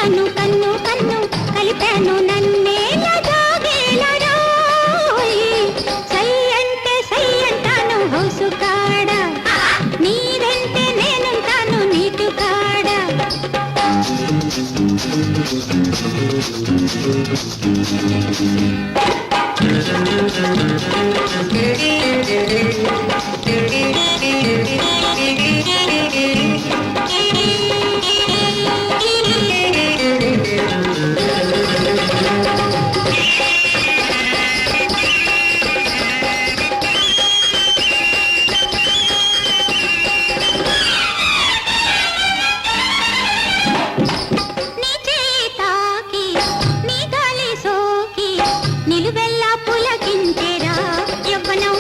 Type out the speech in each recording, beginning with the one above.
చూశాను కన్ను కన్ను కలిపాను నన్నేలా జాగేలరా సై అంటే సై అంటాను హౌసు కాడ నీదంటే నేనుంటాను నీటు కాడ నిలువెల్లా పులకించెరా యవ్వనం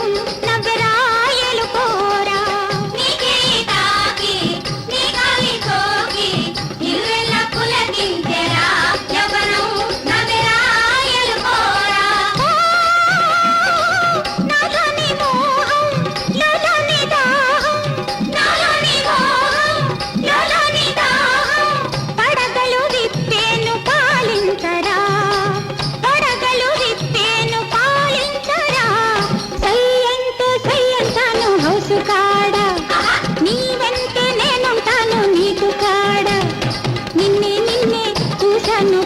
నవ్వెరాయలు కోరా నీకే తాకి నీ గాలి సోకి నిలువెల్లా పులకించెరా యవ్వనం నవ్వెరాయలు కోరా నాలోని మోహం లోలోని దాహం నాలోని మోహం లోలోని దాహం పడగలు విప్పేను పాలించరా కాడ నీ వెంటే నేనుంటాను నీకు కాడ నిన్నే నిన్నే చూశాను